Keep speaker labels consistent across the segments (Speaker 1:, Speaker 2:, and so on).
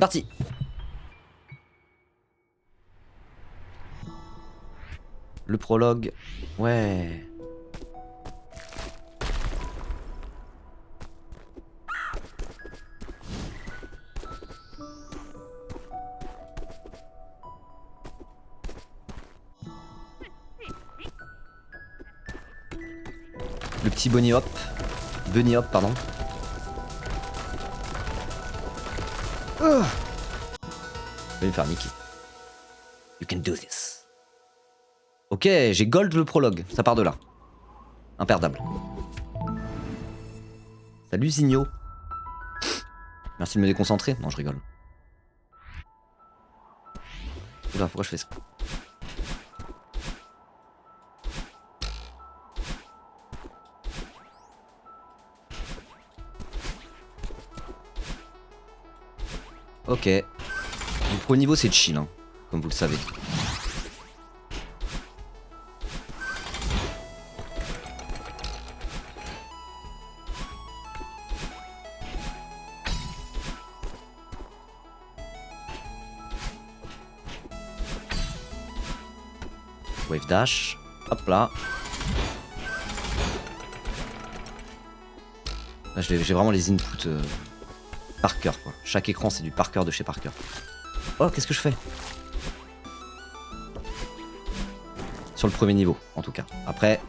Speaker 1: parti. Le prologue. Ouais. Le petit Bunny Hop. Bunny Hop, pardon. Je vais me faire niquer. You can do this. Ok, j'ai gold le prologue. Ça part de là. Imperdable. Salut Zigno. Merci de me déconcentrer. Non, je rigole. Oula, pourquoi je fais ça? Ok. Le pro niveau c'est chill, hein, comme vous le savez. Wave dash. Hop là. Là j'ai vraiment les inputs par cœur quoi. Chaque écran c'est du par cœur de chez Parker. Oh, qu'est-ce que je fais? Sur le premier niveau en tout cas. Après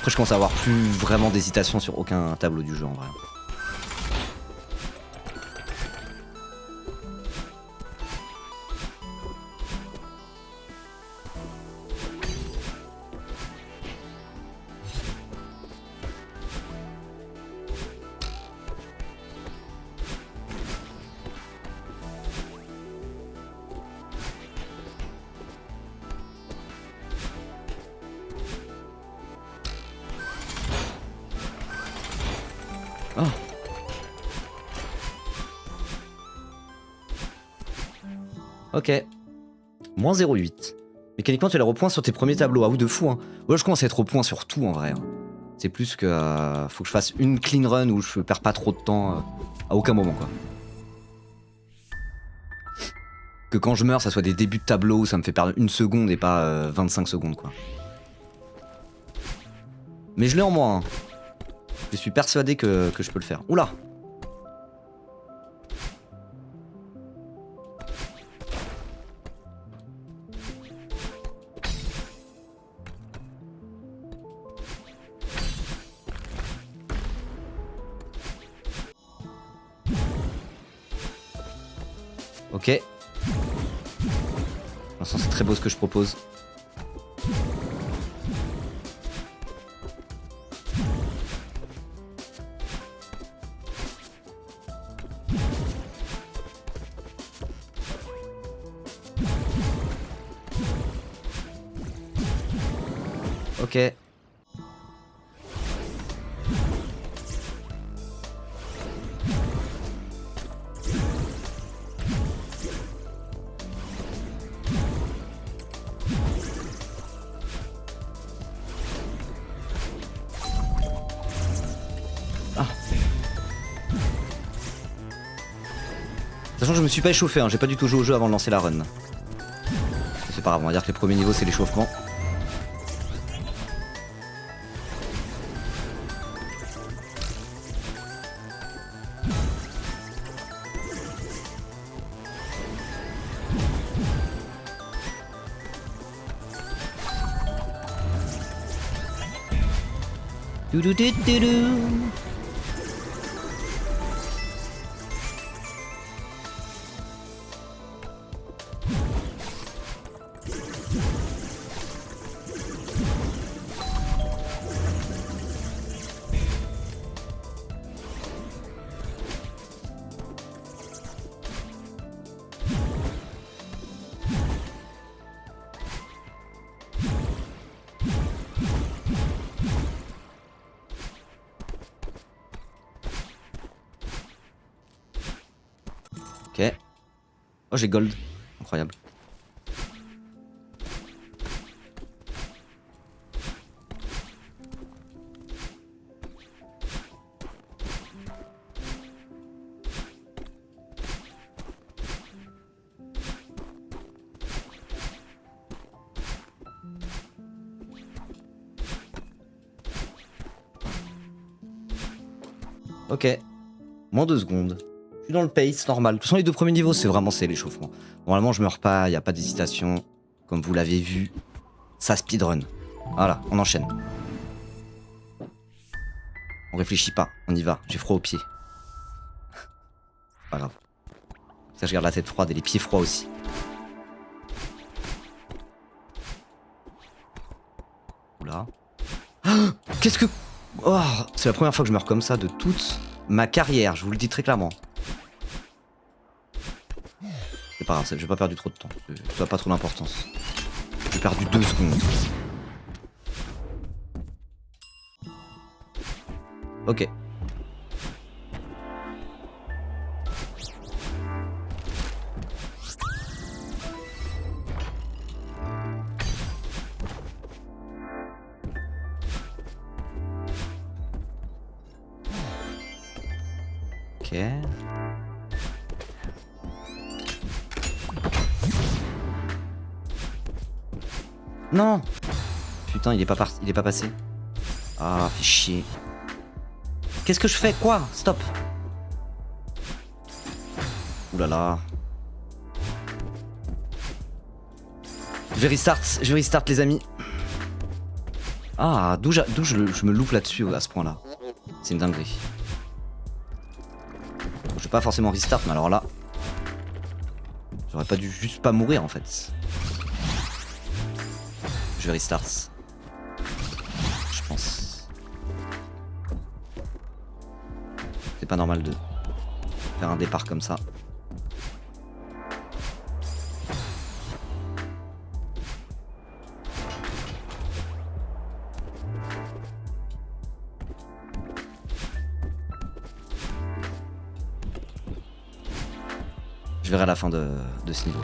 Speaker 1: je commence à avoir plus vraiment d'hésitation sur aucun tableau du jeu en vrai. Oh. Ok. Moins 0,8. Mécaniquement, tu as l'air au point sur tes premiers tableaux. Ah, ou de fou, hein. Ouais, je commence à être au point sur tout en vrai. Hein. C'est plus que. Faut que je fasse une clean run où je perds pas trop de temps à aucun moment, quoi. Que quand je meurs, ça soit des débuts de tableau où ça me fait perdre 1 seconde et pas 25 secondes, quoi. Mais je l'ai en moi, hein. Je suis persuadé que je peux le faire. Oula! Ok. Pour l'instant, c'est très beau ce que je propose. Ok. Sachant que je me suis pas échauffé, hein. J'ai pas du tout joué au jeu avant de lancer la run. C'est pas grave, on va dire que les premiers niveaux c'est l'échauffement. Ok. Oh, j'ai gold. Incroyable. Ok. Moins 2 secondes. Je suis dans le pace normal. De toute façon, les 2 premiers niveaux, c'est vraiment l'échauffement. Normalement, je meurs pas, il n'y a pas d'hésitation. Comme vous l'avez vu, ça speedrun. Voilà, on enchaîne. On réfléchit pas, on y va. J'ai froid aux pieds. Pas grave. Ça, je garde la tête froide et les pieds froids aussi. Oula. Ah, qu'est-ce que... Oh, c'est la première fois que je meurs comme ça de toute ma carrière, je vous le dis très clairement. C'est pas grave, j'ai pas perdu trop de temps. Ça n'a pas trop d'importance. J'ai perdu 2 secondes. Ok. Ok. Non. Putain, il est pas parti, il est pas passé. Ah, fait chier. Qu'est-ce que je fais? Quoi? Stop. Ouh là là. Je vais restart les amis. Ah, d'où je me loupe là-dessus à ce point-là. C'est une dinguerie. Je vais pas forcément restart, mais alors là... J'aurais pas dû juste pas mourir en fait. Je vais restart. Je pense. C'est pas normal de faire un départ comme ça. Je verrai à la fin de ce niveau.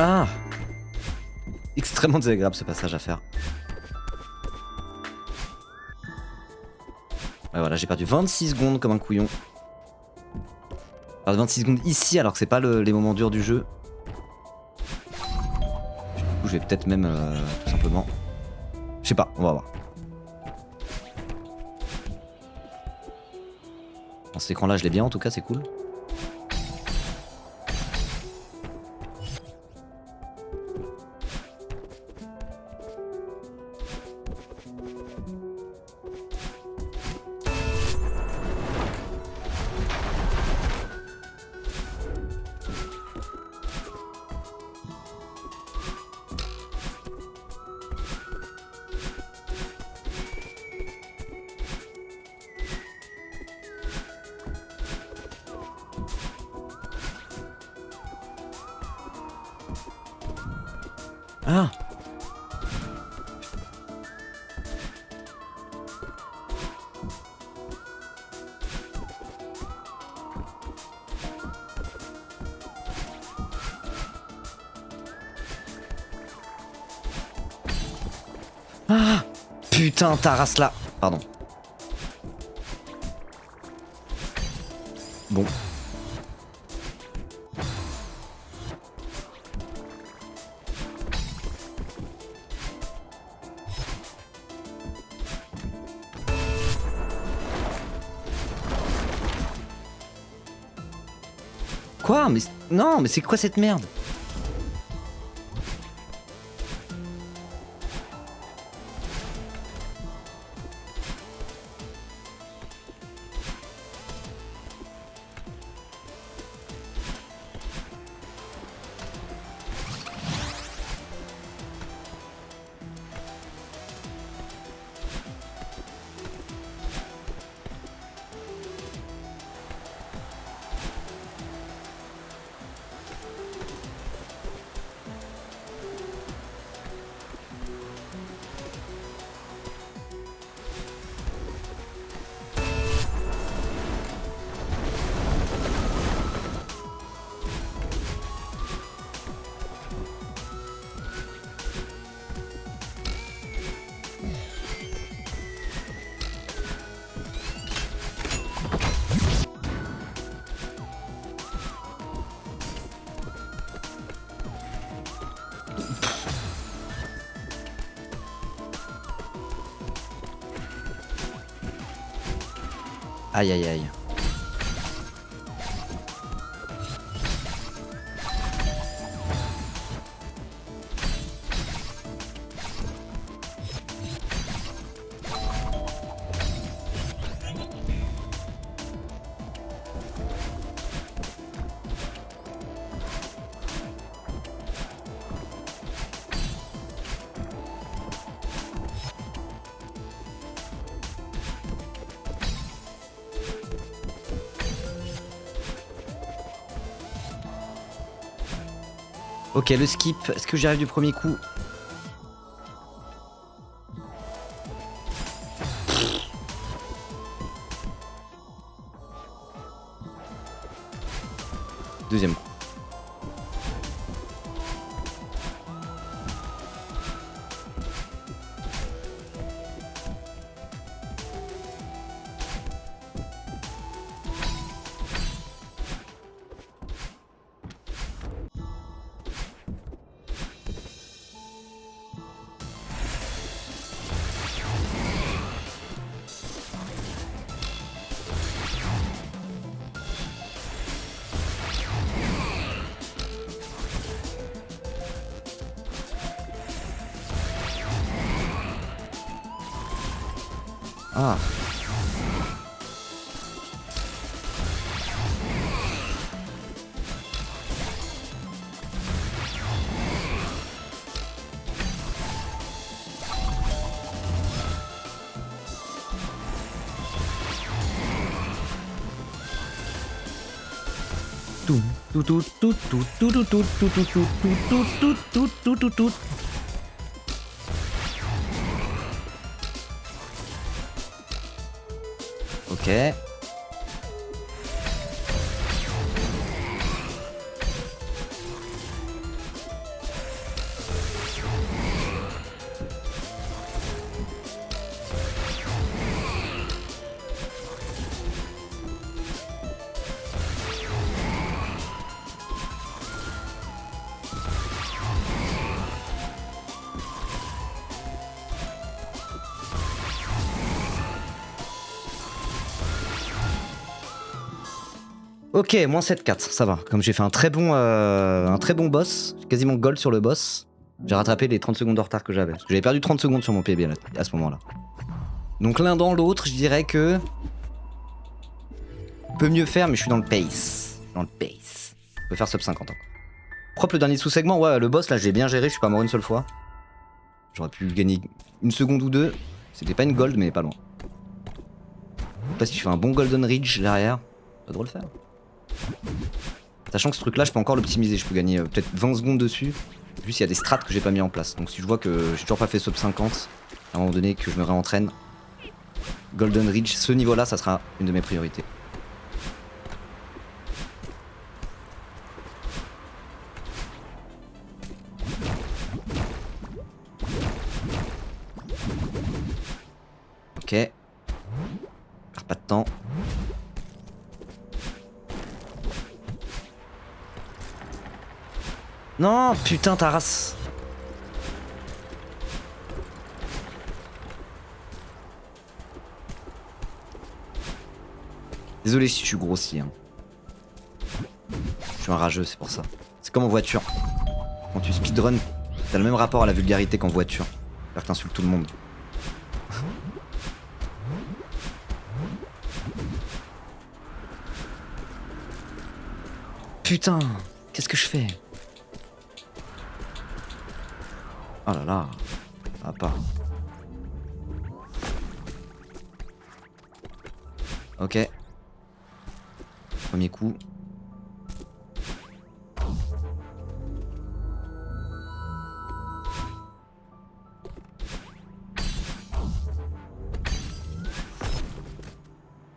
Speaker 1: Ah! Extrêmement désagréable ce passage à faire. Ouais, voilà, j'ai perdu 26 secondes comme un couillon. Alors 26 secondes ici alors que c'est pas les moments durs du jeu. Du coup, je vais peut-être même tout simplement... Je sais pas, on va voir. Dans cet écran là je l'ai bien en tout cas, c'est cool. Ah! Ah! Putain, ta race là! Pardon. Bon. Quoi? Mais non, mais c'est quoi cette merde? Aïe aïe aïe. Ok, le skip, est-ce que j'y arrive du premier coup? Deuxième coup. Ah. Ok. Ok, moins 7-4, ça va. Comme j'ai fait un très bon boss, j'ai quasiment gold sur le boss, j'ai rattrapé les 30 secondes de retard que j'avais. Parce que j'avais perdu 30 secondes sur mon PB à ce moment-là. Donc l'un dans l'autre, je dirais que... peut mieux faire, mais je suis dans le pace. Dans le pace. Je peux faire sub 50 encore. Propre le dernier sous-segment, ouais, le boss là, j'ai bien géré, je suis pas mort une seule fois. J'aurais pu gagner une seconde ou deux. C'était pas une gold, mais pas loin. Je sais pas si je fais un bon Golden Ridge derrière. Ça devrait le faire. Sachant que ce truc là je peux encore l'optimiser, je peux gagner peut-être 20 secondes dessus. Juste il y a des strats que j'ai pas mis en place. Donc si je vois que j'ai toujours pas fait sub 50, à un moment donné que je me réentraîne, Golden Ridge, ce niveau là ça sera une de mes priorités. Ok. Perds pas de temps. Non, putain, ta race. Désolé si je suis grossi. Hein. Je suis un rageux, c'est pour ça. C'est comme en voiture. Quand tu speedrun, t'as le même rapport à la vulgarité qu'en voiture. C'est-à-dire que t'insultes tout le monde. Putain, qu'est-ce que je fais? Oh là là, ça va pas. Ok. Premier coup.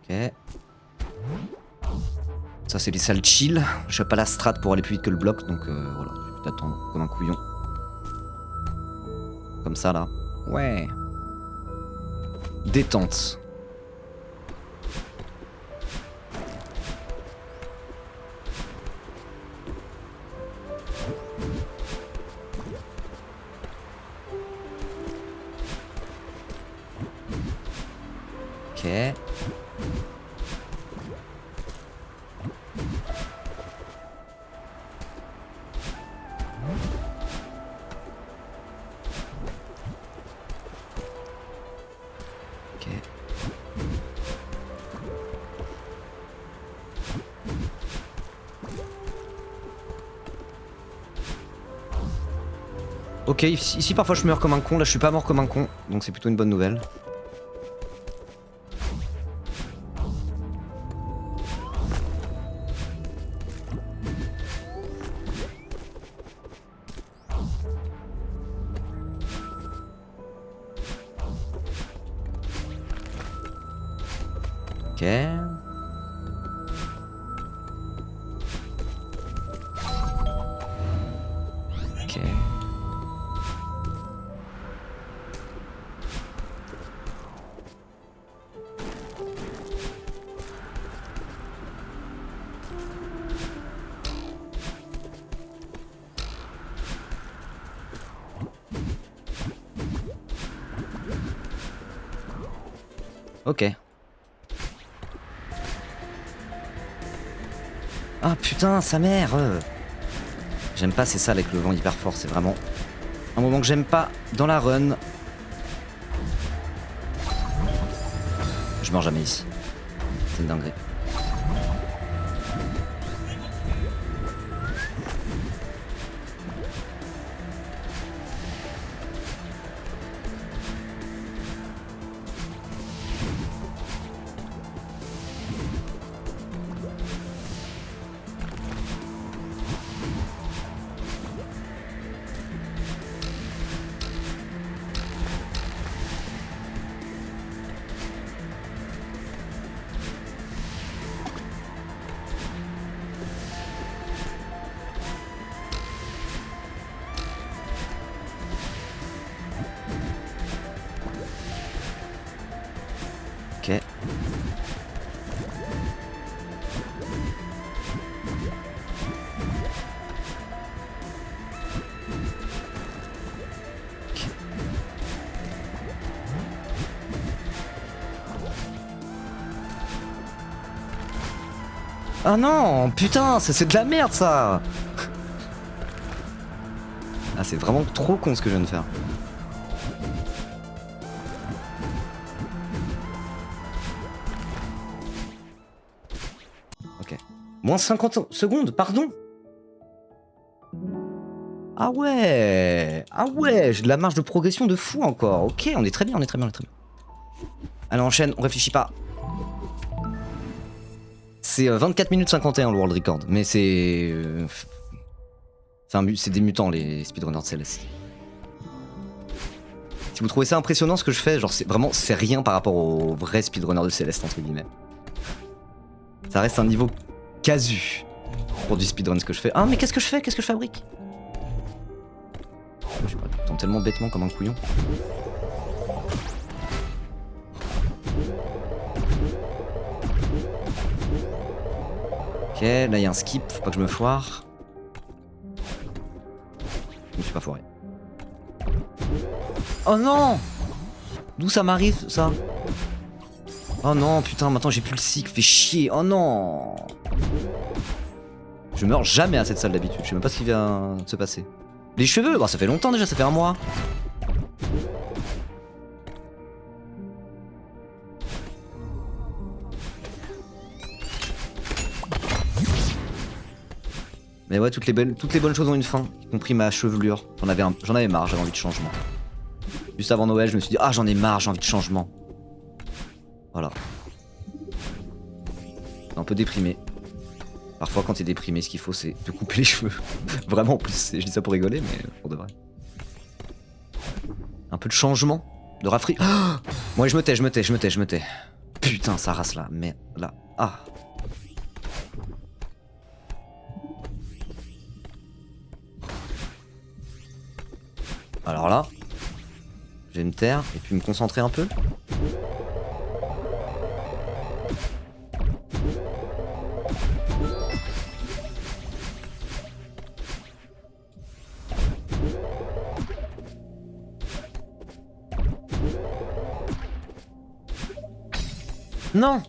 Speaker 1: Ok. Ça c'est les salles chill. Je suis pas la strat pour aller plus vite que le bloc, donc voilà, je vais t'attendre comme un couillon. Comme ça là. Ouais. Détente. Ok. Ok, ici parfois je meurs comme un con, là je suis pas mort comme un con, donc c'est plutôt une bonne nouvelle. Ok. Ok. Ok. Ah putain, sa mère J'aime pas, c'est ça avec le vent hyper fort, c'est vraiment un moment que j'aime pas dans la run. Je meurs jamais ici. C'est une dinguerie. Ok. Ah non, putain, c'est de la merde ça. Ah, c'est vraiment trop con ce que je viens de faire. Ok. Moins 50 secondes, pardon. Ah ouais. Ah ouais, j'ai de la marge de progression de fou encore. Ok, on est très bien, on est très bien, on est très bien. Allez, on enchaîne, on réfléchit pas. C'est 24 minutes 51 le world record, mais c'est... c'est des mutants les speedrunners de Céleste. Si vous trouvez ça impressionnant ce que je fais, genre c'est rien par rapport aux vrais speedrunners de Céleste entre guillemets. Ça reste un niveau casu pour du speedrun ce que je fais. Ah mais qu'est-ce que je fais? Qu'est-ce que je fabrique? Je sais pas, je tombe tellement bêtement comme un couillon. Ok, là il y a un skip, faut pas que je me foire. Je me suis pas foiré. Oh non! D'où ça m'arrive ça? Oh non, putain, maintenant j'ai plus le cycle, fait chier. Oh non! Je meurs jamais à cette salle d'habitude, je sais même pas ce qui vient de se passer. Les cheveux, bah ça fait longtemps déjà, ça fait un mois. Mais ouais, toutes les bonnes choses ont une fin, y compris ma chevelure. J'en avais marre, j'avais envie de changement. Juste avant Noël, je me suis dit, ah j'en ai marre, j'ai envie de changement. Voilà. Un peu déprimé. Parfois quand t'es déprimé, ce qu'il faut c'est te couper les cheveux. Vraiment, en plus, je dis ça pour rigoler, mais pour de vrai. Un peu de changement, de rafraîchissement. Oh moi je me tais. Putain, ça rase là, mais là. Ah. Alors là, je vais me taire et puis me concentrer un peu. Non!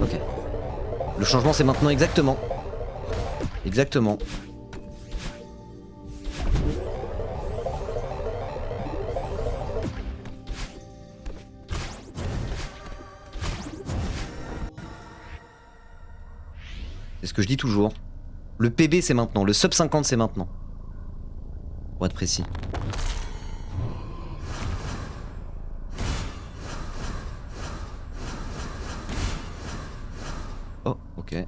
Speaker 1: Ok. Le changement c'est maintenant exactement. Exactement. C'est ce que je dis toujours. Le PB c'est maintenant, le sub 50 c'est maintenant. Pour être précis. Oh, ok.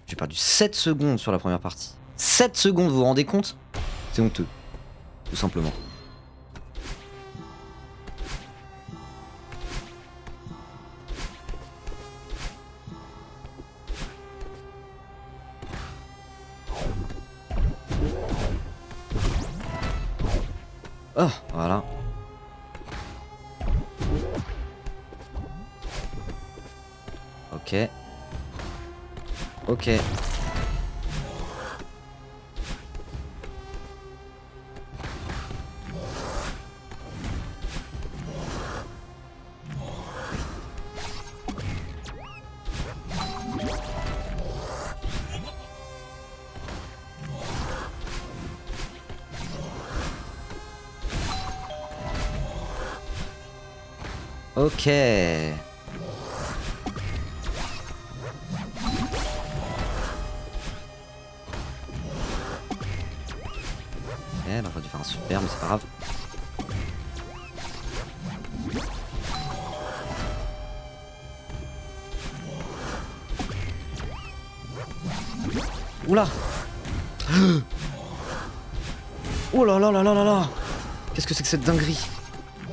Speaker 1: J'ai perdu 7 secondes sur la première partie. 7 secondes, vous vous rendez compte? C'est honteux. Tout simplement. Oh, voilà. Ok. Ok. Ok. Elle aurait dû faire un super, mais c'est pas grave. Oula. Oh là là là là là là. Qu'est-ce que c'est que cette dinguerie?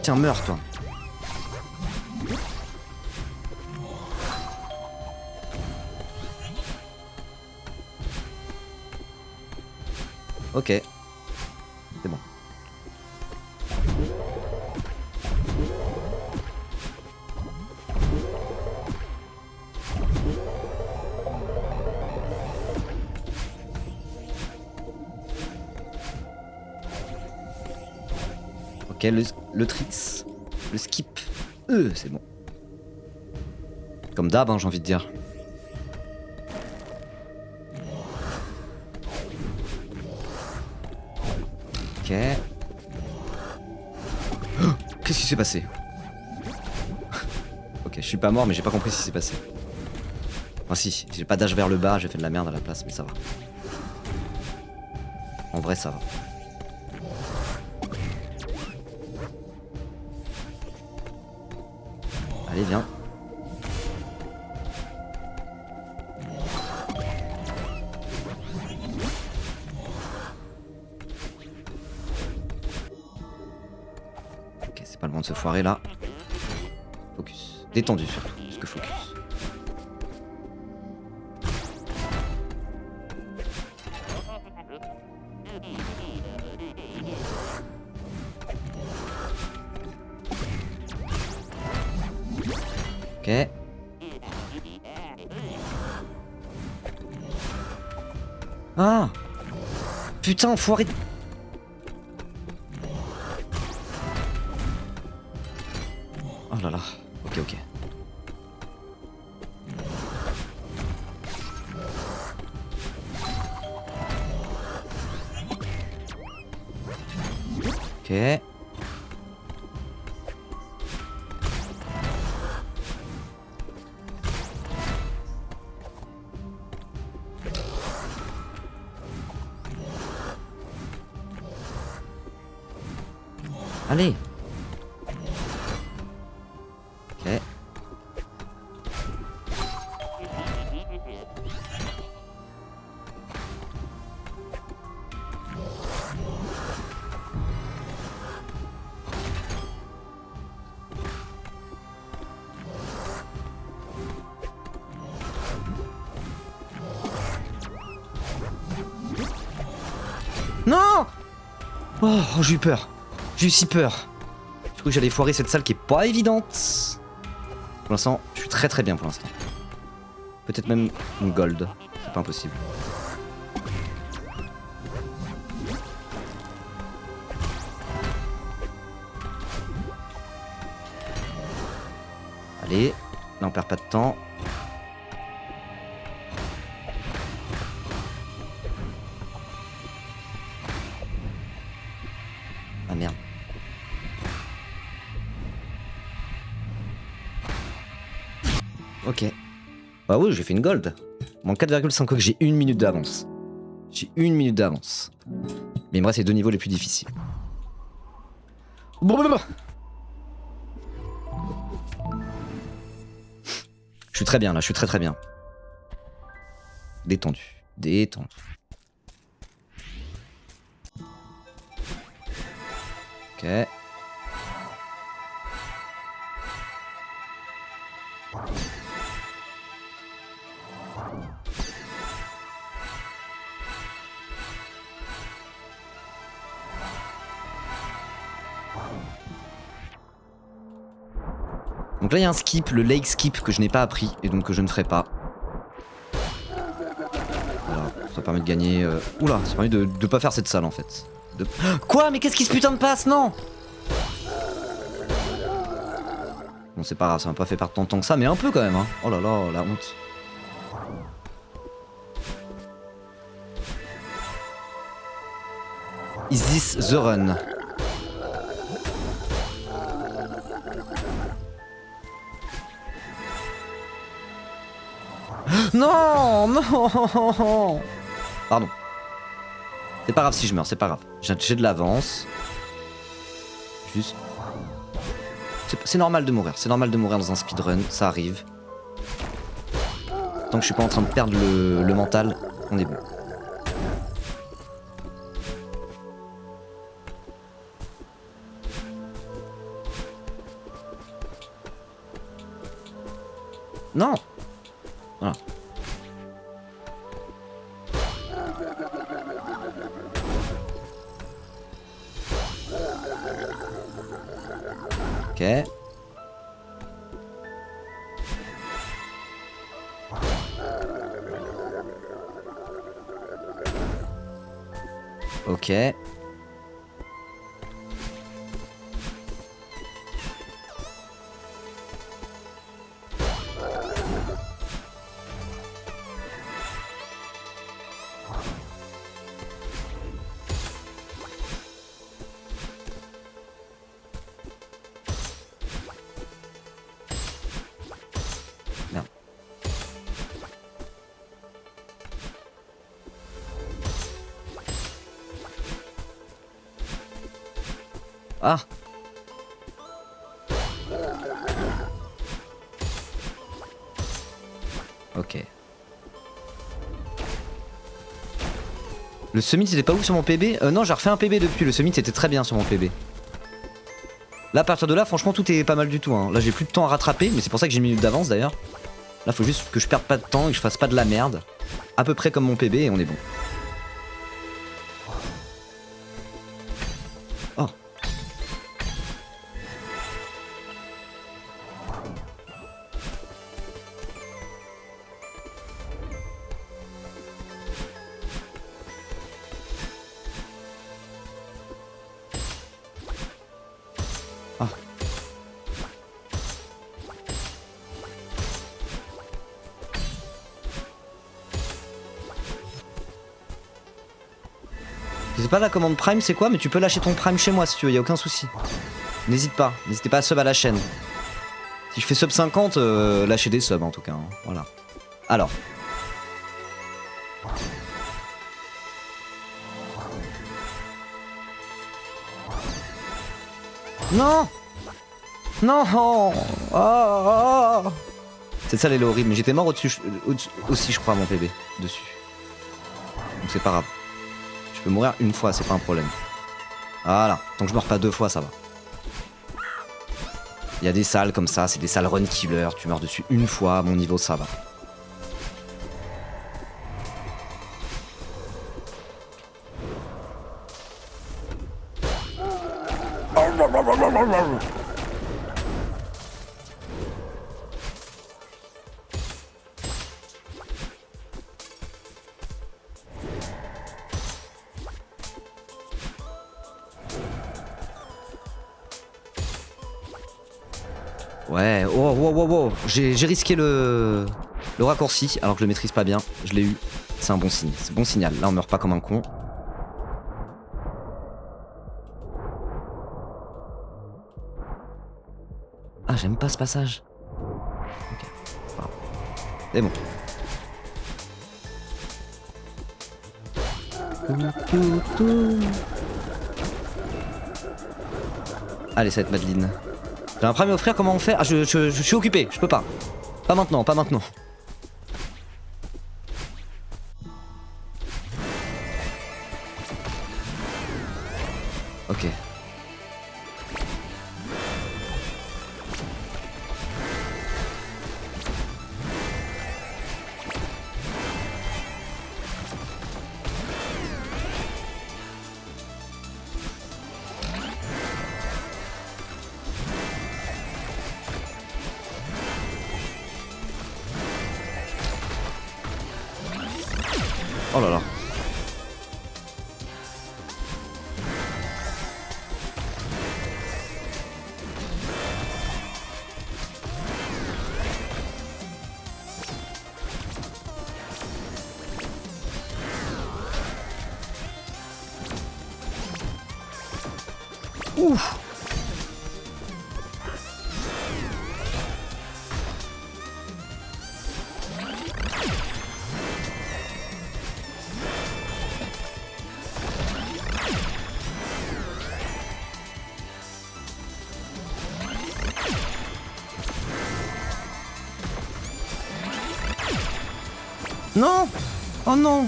Speaker 1: Tiens, meurs toi. Ok. C'est bon. Ok, le tricks. Le skip. C'est bon. Comme d'hab, hein, j'ai envie de dire. Ok. Oh, qu'est-ce qui s'est passé? Ok, je suis pas mort, mais j'ai pas compris ce qui s'est passé. Enfin si, j'ai pas d'âge vers le bas, j'ai fait de la merde à la place, mais ça va. En vrai, ça va. Allez, viens. Ok, c'est pas le moment de se foirer là. Focus. Détendu surtout, plus que focus. Ok. Ah! Putain, enfoiré! Oh là là. Ok, ok. Ok. Allez. Ok. Non! Oh, j'ai eu peur. J'ai eu si peur. Je crois que j'allais foirer cette salle qui est pas évidente. Pour l'instant, je suis très très bien pour l'instant. Peut-être même une gold. C'est pas impossible. Allez, là on perd pas de temps. Ah merde. Ok. Bah oui, j'ai fait une gold. Moins 4,5, que j'ai 1 minute d'avance. J'ai 1 minute d'avance. Mais il me reste les 2 niveaux les plus difficiles. Je suis très bien là, je suis très très bien. Détendu. Détendu. Ok. Donc là il y a un skip, le lake skip que je n'ai pas appris et donc que je ne ferai pas. Voilà, ça permet de gagner... Oula, ça permet de pas faire cette salle en fait. Quoi? Mais qu'est-ce qui se putain de passe? Non! Bon c'est pas grave, ça m'a pas fait perdre tant de temps que ça, mais un peu quand même hein. Oh là là, la honte. Is this the run? Non, non. Pardon. C'est pas grave si je meurs, c'est pas grave. J'ai de l'avance. Juste... C'est normal de mourir, c'est normal de mourir dans un speedrun, ça arrive. Tant que je suis pas en train de perdre le mental, on est bon. Non. Voilà. Ok. Ok. Merde. Ah. Ok. Le summit c'était pas ouf sur mon PB? Non, j'ai refait un PB depuis, le summit c'était très bien sur mon PB. Là à partir de là franchement tout est pas mal du tout hein. Là j'ai plus de temps à rattraper, mais c'est pour ça que j'ai une minute d'avance d'ailleurs. Là faut juste que je perde pas de temps et que je fasse pas de la merde. À peu près comme mon PB et on est bon. Oh. Ah. Je sais pas la commande Prime c'est quoi, mais tu peux lâcher ton Prime chez moi si tu veux, y a aucun souci. N'hésite pas, n'hésitez pas à sub à la chaîne. Si je fais sub 50, lâchez des subs en tout cas, hein. Voilà. Alors. Non. Non. Oh, oh, oh. Cette salle elle est horrible, mais j'étais mort au-dessus aussi je crois mon PB, dessus. Donc c'est pas grave. Je peux mourir une fois, c'est pas un problème. Voilà, tant que je meurs pas 2 fois, ça va. Il y a des salles comme ça, c'est des salles run killer, tu meurs dessus une fois, à mon niveau ça va. Ouais, oh, wow, wow, wow. J'ai risqué le raccourci alors que je le maîtrise pas bien. Je l'ai eu. C'est un bon signe. C'est bon signal. Là, on meurt pas comme un con. Ah, j'aime pas ce passage. Ok. Wow. C'est bon. Allez, ça va être Madeline. J'ai un premier à offrir, comment on fait? Ah, je suis occupé, je peux pas. Pas maintenant, pas maintenant. Ok. Oh là là. Ouf. Non. Oh non.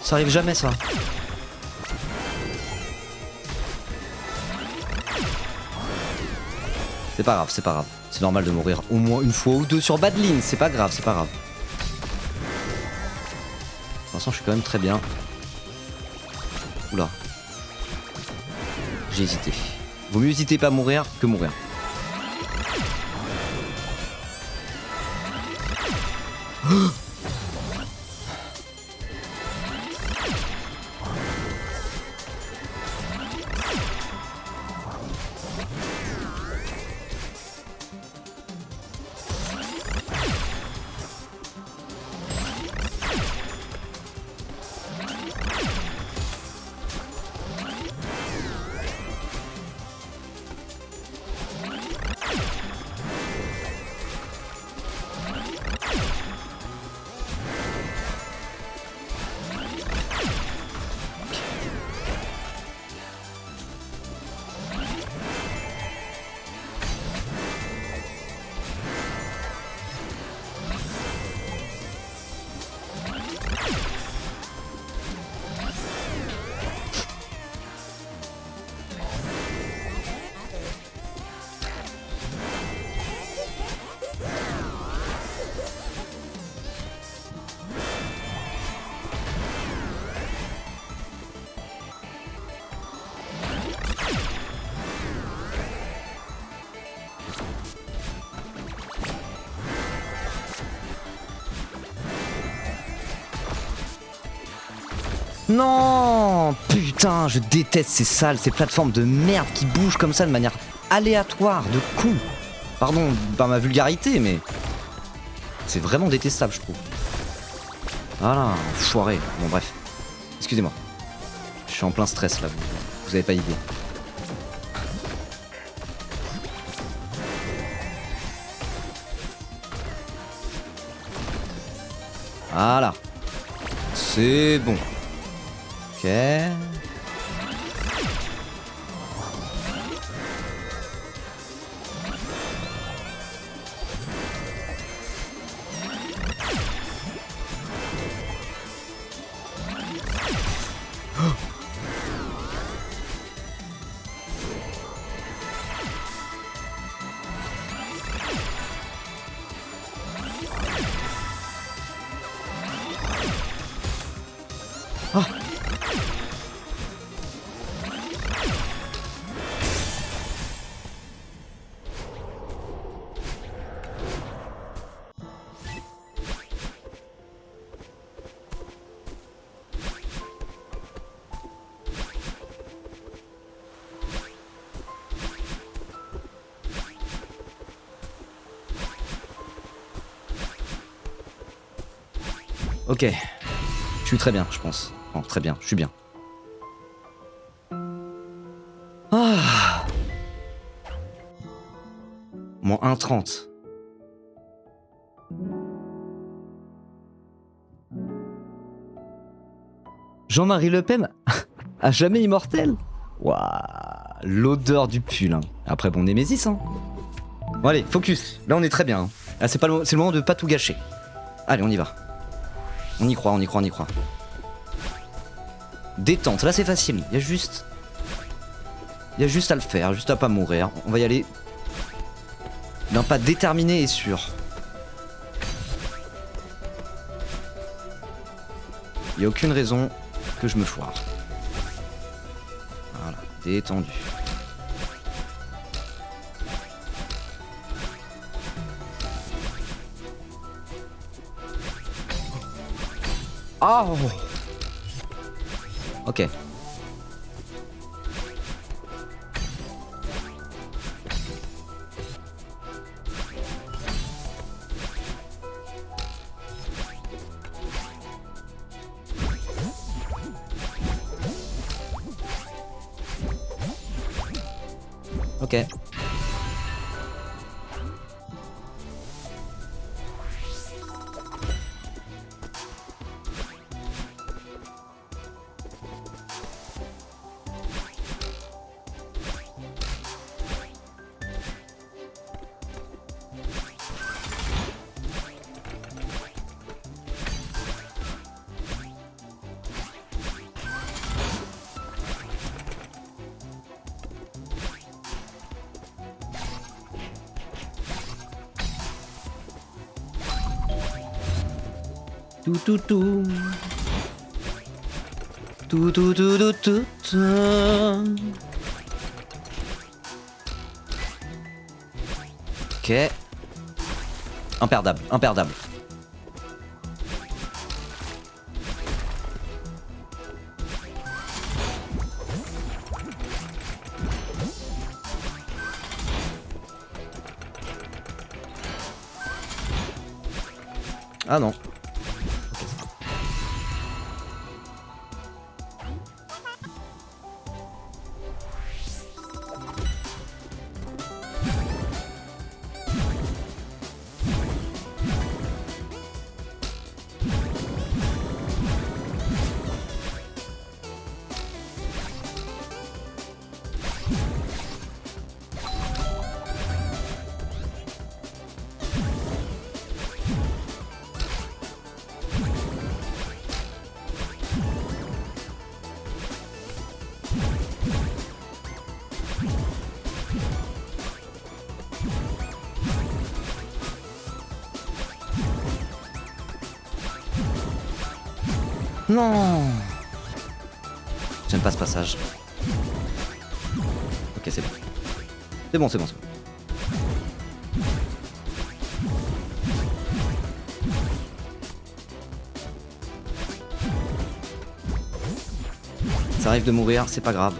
Speaker 1: Ça arrive jamais ça. C'est pas grave, c'est pas grave. C'est normal de mourir au moins une fois ou deux sur Badline, c'est pas grave, c'est pas grave. Pour l'instant, je suis quand même très bien. Oula. J'ai hésité. Vaut mieux hésiter pas à mourir que mourir. Non, putain, je déteste ces salles, ces plateformes de merde qui bougent comme ça de manière aléatoire, de con. Pardon par ma vulgarité, mais c'est vraiment détestable, je trouve. Voilà, foiré. Bon, bref. Excusez-moi. Je suis en plein stress là, vous avez pas idée. Voilà. C'est bon. Ok. Ah. Ok. Je suis très bien, je pense. Oh, très bien, je suis bien. Ah. Moins 1,30. Jean-Marie Le Pen à jamais immortel. Waouh, l'odeur du pull. Hein. Après bon Némésis. Hein. Bon allez, focus. Là on est très bien. Hein. Là c'est le moment de pas tout gâcher. Allez, on y va. On y croit, on y croit, on y croit. Détente, là c'est facile. Il y a juste à le faire, juste à pas mourir. On va y aller d'un pas déterminé et sûr. Il n'y a aucune raison que je me foire. Voilà, détendu. Oh! Ok. Ok. Tout tout tout. Tout tout tout tout tout. Tout. Ok. Imperdable, imperdable. Ah non. Non. J'aime pas ce passage. Ok, c'est bon. C'est bon, c'est bon, c'est bon. Ça arrive de mourir, c'est pas grave.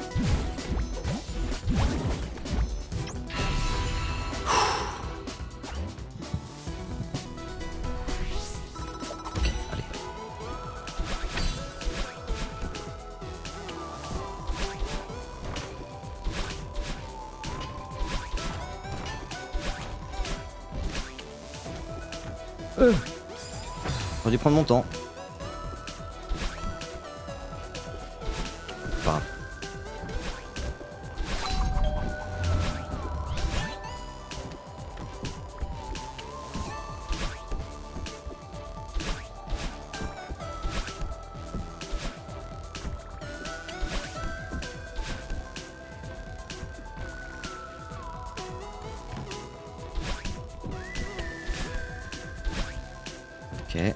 Speaker 1: Ok, allez. J'aurais dû prendre mon temps. Pas grave. Ok.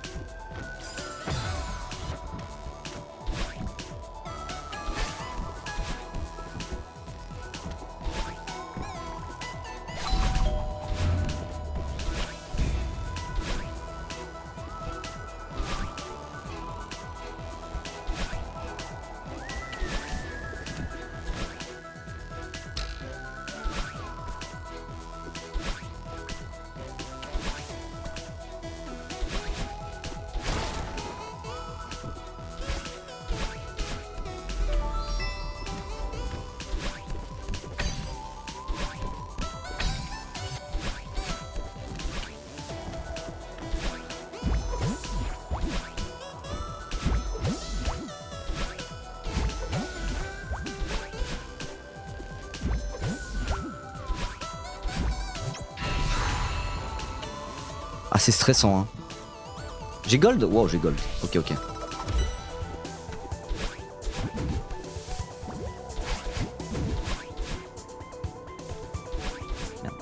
Speaker 1: c'est stressant, hein. J'ai gold? Wow, j'ai gold. Ok, ok. Merde.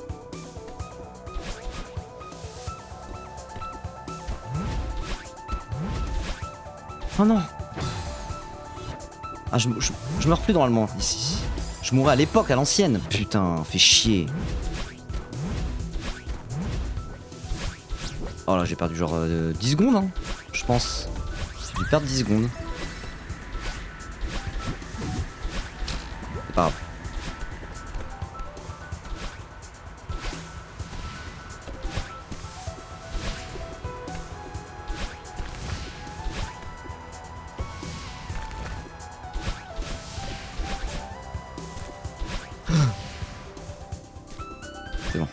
Speaker 1: Oh non. Ah, je meurs plus normalement ici. Je mourrais à l'époque, à l'ancienne. Putain, fait chier. Oh là, j'ai perdu genre 10 secondes, hein, je pense. J'ai dû perdre 10 secondes. C'est pas grave. C'est bon.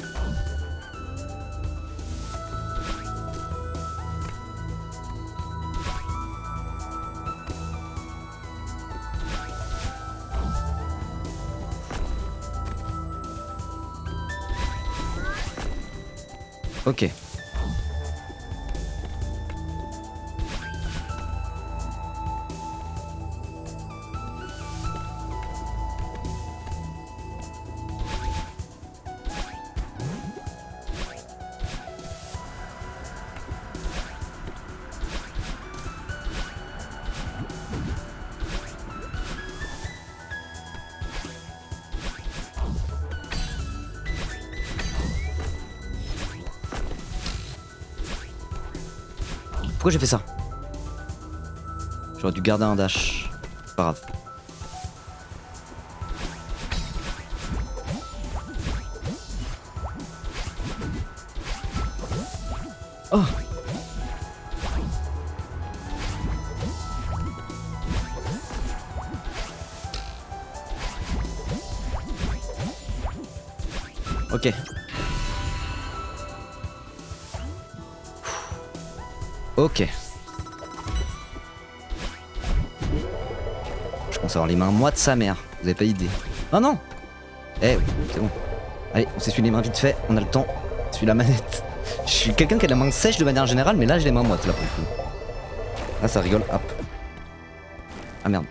Speaker 1: Ok. Pourquoi j'ai fait ça? J'aurais dû garder un dash. Pas grave. Oh! Ok. Ok. Je commence à avoir les mains moites de sa mère. Vous avez pas idée. Oh non! Eh, c'est bon. Allez, on s'essuie les mains vite fait. On a le temps. Suis la manette. Je suis quelqu'un qui a la main sèche de manière générale, mais là j'ai les mains moites là pour le coup. Là ça rigole. Hop. Ah merde.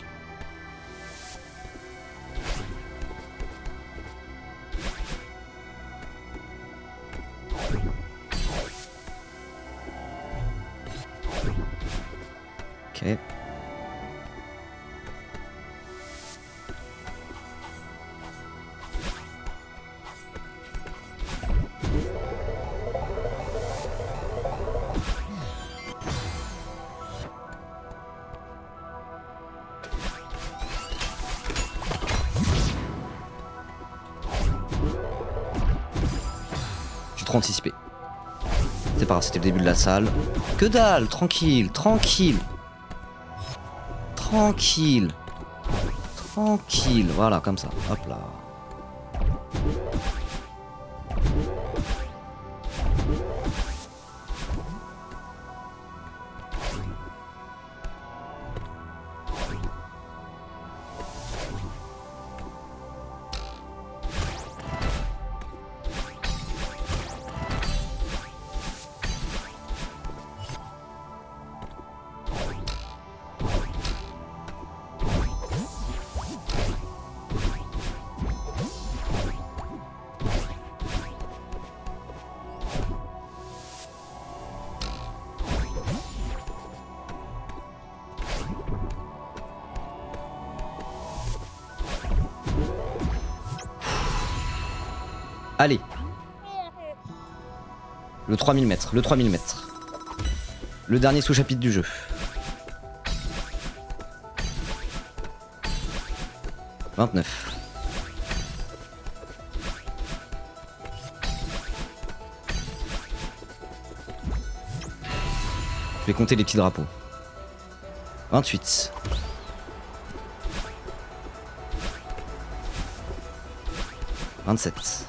Speaker 1: Ok. J'ai trop anticipé. C'est pas grave, c'était le début de la salle. Que dalle, tranquille, tranquille. Tranquille. Tranquille, voilà, comme ça. Hop là. Allez. Le 3000 mètres, le 3000 mètres. Le dernier sous-chapitre du jeu. 29. Je vais compter les petits drapeaux. 28. 27.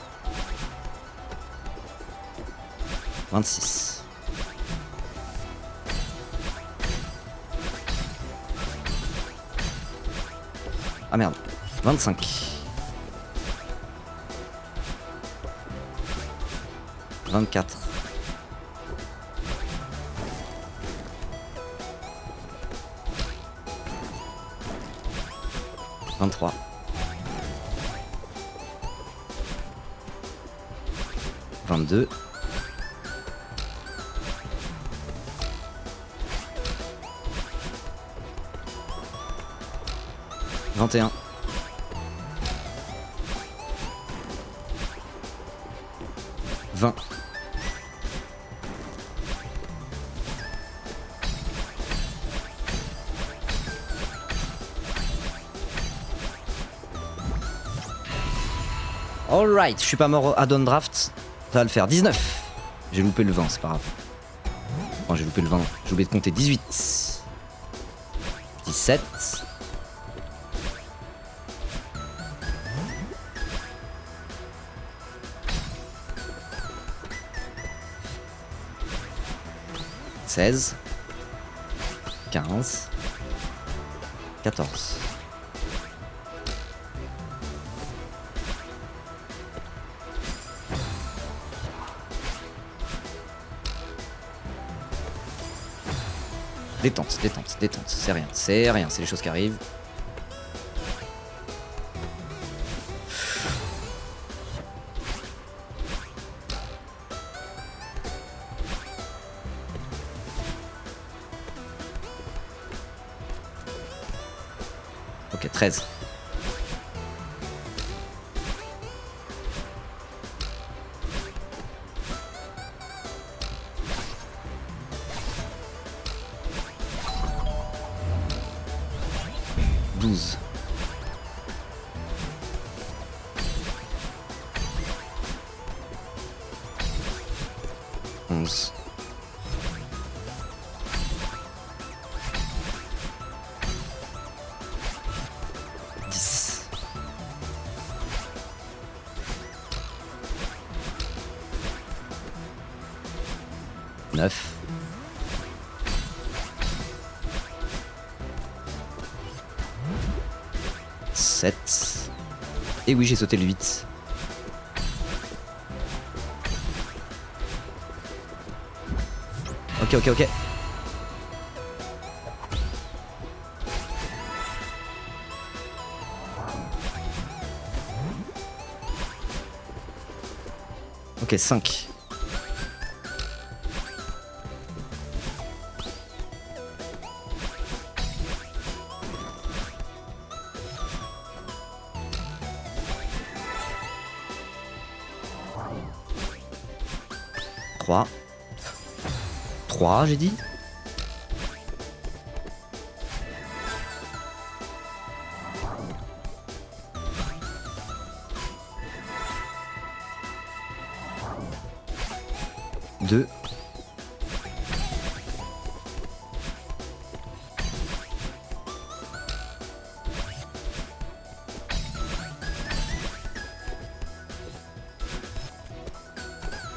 Speaker 1: 26. 'Ah merde. 25. 24. 23. 22. 21. 20. 'Alright, je suis pas mort au add-on draft, ça va le faire. 19. J'ai loupé le 20, c'est pas grave. Enfin, j'ai loupé le 20, j'ai oublié de compter. 18. 17. 16. 15. 14. Détente, détente, détente, c'est rien, c'est les choses qui arrivent. Ok, 13. Douze. 11. 10. 9. 7. Et oui, j'ai sauté le 8. Ok, ok, ok. Ok, 5. 3. 3, j'ai dit. Deux.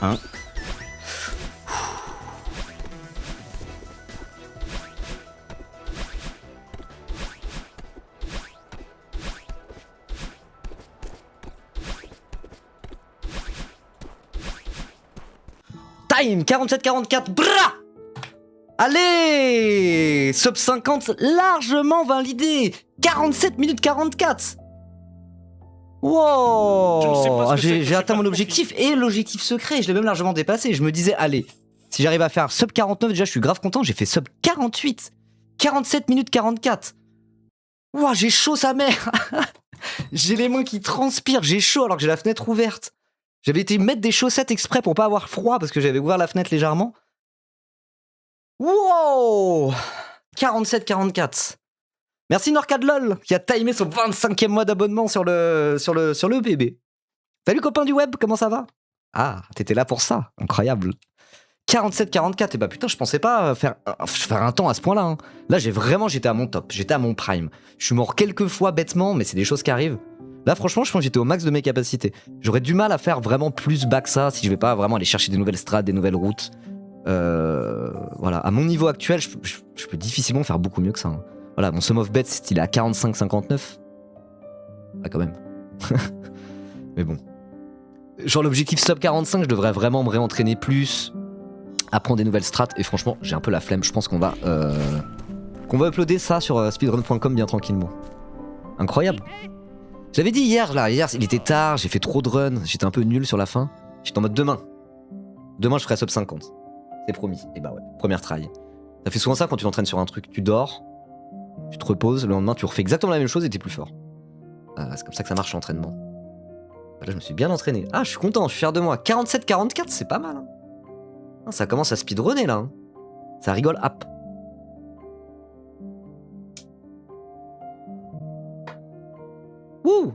Speaker 1: Un. Time 47-44. Bra. Allez, sub 50 largement validé. 47 minutes 44. Wow, j'ai atteint mon objectif et l'objectif secret, je l'ai même largement dépassé. Je me disais, allez, si j'arrive à faire sub 49, déjà je suis grave content. J'ai fait sub 48. 47 minutes 44. Wow, j'ai chaud sa mère. J'ai les mains qui transpirent, j'ai chaud alors que j'ai la fenêtre ouverte. J'avais été mettre des chaussettes exprès pour pas avoir froid parce que j'avais ouvert la fenêtre légèrement. Wow, 47-44. Merci Norcadlol qui a timé son 25e mois d'abonnement sur le EPB. Salut copain du web, comment ça va? Ah, t'étais là pour ça, incroyable. 47-44, et bah putain, je pensais pas faire un temps à ce point-là. Hein. Là, j'étais à mon top, j'étais à mon prime. Je suis mort quelques fois bêtement, mais c'est des choses qui arrivent. Là, franchement, je pense que j'étais au max de mes capacités. J'aurais du mal à faire vraiment plus bas que ça si je vais pas vraiment aller chercher des nouvelles strats, des nouvelles routes. Voilà, à mon niveau actuel, je peux difficilement faire beaucoup mieux que ça. Hein. Voilà, mon sum of bets, il est à 45-59. Ah, quand même. Mais bon. Genre, l'objectif sub 45, je devrais vraiment me réentraîner plus, apprendre des nouvelles strats, et franchement, j'ai un peu la flemme. Je pense qu'on va uploader ça sur speedrun.com bien tranquillement. Incroyable. Je l'avais dit hier, là, hier il était tard, j'ai fait trop de runs, j'étais un peu nul sur la fin. J'étais en mode demain. Demain je ferai sub 50. C'est promis. Et bah ouais, première try. Ça fait souvent ça quand tu t'entraînes sur un truc, tu dors, tu te reposes, le lendemain tu refais exactement la même chose et t'es plus fort. C'est comme ça que ça marche l'entraînement. Là je me suis bien entraîné. Ah je suis content, je suis fier de moi. 47-44 c'est pas mal. Hein. Ça commence à speedrunner là. Hein. Ça rigole hop. Wouh.